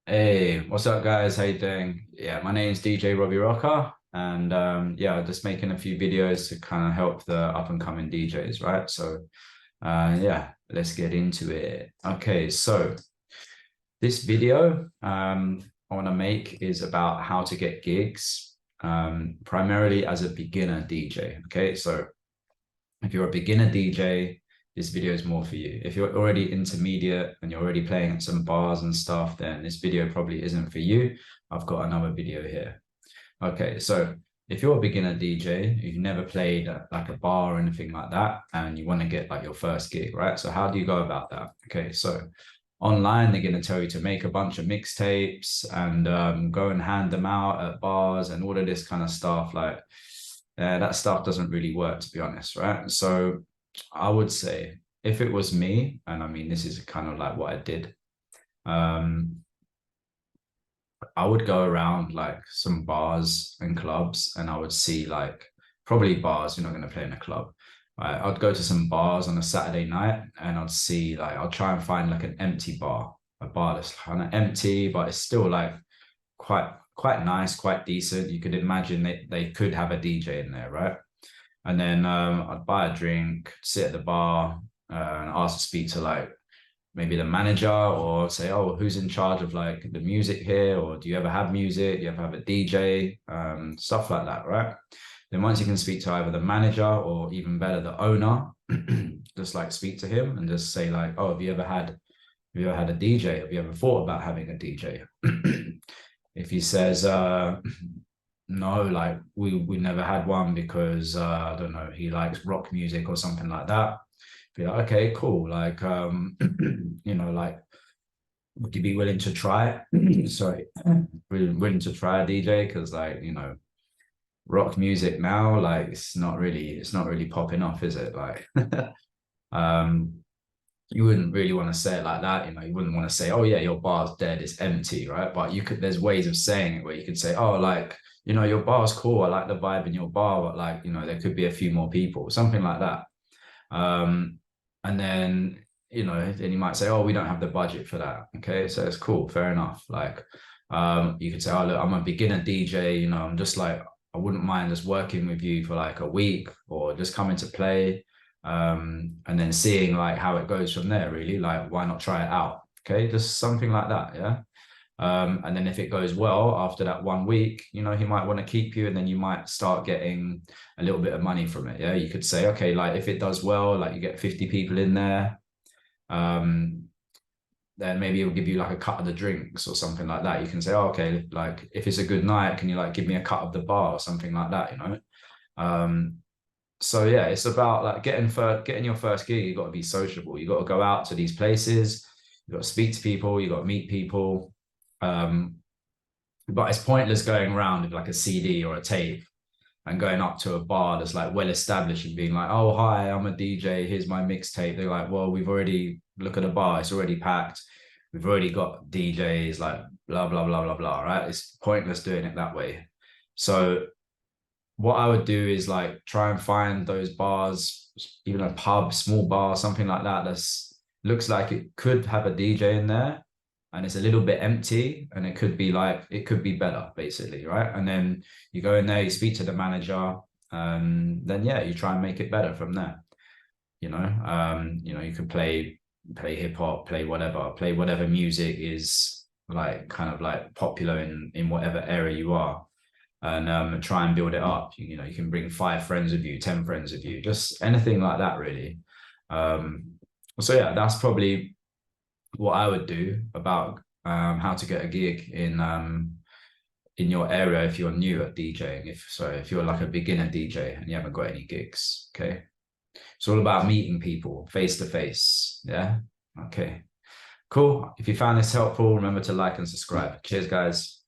Hey, what's up, guys? How you doing? Yeah, my name's DJ Robbie Roka, and yeah, just making a few videos to kind of help the up and coming DJs, right? So, yeah, let's get into it. Okay, so this video I want to make is about how to get gigs, primarily as a beginner DJ. Okay, so if you're a beginner DJ, this video is more for you. If you're already intermediate and you're already playing at some bars and stuff, then this video probably isn't for you. I've got another video here. Okay, so if you're a beginner DJ, you've never played at like a bar or anything like that, and you want to get like your first gig, right? So how do you go about that? Okay, so online, they're going to tell you to make a bunch of mixtapes and go and hand them out at bars and all of this kind of stuff. Like that stuff doesn't really work, to be honest, right? So I would say if it was me, and I mean, this is kind of like what I did, um, I would go around like some bars and clubs and I would see like probably bars, you're not going to play in a club. Right? I'd go to some bars on a Saturday night and I'd see like, I'll try and find like an empty bar, a bar that's kind of empty, but it's still like quite nice, quite decent. You could imagine they could have a DJ in there, right? And then I'd buy a drink, sit at the bar, and ask to speak to like maybe the manager or say, oh, who's in charge of like the music here? Or do you ever have music? Do you ever have a DJ? Stuff like that, right? Then once you can speak to either the manager or even better, the owner, just like speak to him and just say like, oh, have you ever had a DJ? Have you ever thought about having a DJ? If he says, no, like we never had one because I don't know, he likes rock music or something like that. Be like, okay, cool. Like like would you be willing to try it? Sorry, willing to try a DJ? Because like, rock music now, like it's not really popping off, is it? Like um you wouldn't really want to say it like that, you wouldn't want to say, oh yeah, your bar's dead, it's empty, right? But there's ways of saying it where you could say, oh, like, your bar's cool, I like the vibe in your bar, but like, there could be a few more people, something like that. And then, then you might say, oh, we don't have the budget for that. Okay, so it's cool, fair enough. Like, you could say, oh, look, I'm a beginner DJ, I'm just like, I wouldn't mind just working with you for like a week or just coming to play, and then seeing like how it goes from there, really. Like, why not try it out? Okay, just something like that, yeah. And then if it goes well after that 1 week, he might want to keep you, and then you might start getting a little bit of money from it. Yeah, you could say, okay, like if it does well, like you get 50 people in there, then maybe it'll give you like a cut of the drinks or something like that. You can say, oh, okay, like if it's a good night, can you like give me a cut of the bar or something like that, so yeah, it's about like getting your first gig. You got to be sociable. You got to go out to these places. You got to speak to people. You got to meet people. Um, but it's pointless going around with like a CD or a tape and going up to a bar that's like well established and being like, oh, hi, I'm a DJ. Here's my mixtape. They're like, well, we've already look at a bar. It's already packed. We've already got DJs, like blah, blah, blah, blah, blah. Right. It's pointless doing it that way. So what I would do is like try and find those bars, even a pub, small bar, something like that. That's looks like it could have a DJ in there and it's a little bit empty and it could be better, basically, right? And then you go in there, you speak to the manager, and then yeah, you try and make it better from there. You can play hip hop, play whatever music is like kind of like popular in whatever area you are, and try and build it up. You can bring 5 friends with you, 10 friends with you, just anything like that, really. So yeah, that's probably what I would do about how to get a gig in your area if you're new at DJing. If you're like a beginner DJ and you haven't got any gigs, okay. It's all about meeting people face to face. Yeah. Okay. Cool. If you found this helpful, remember to like and subscribe. Cheers, guys.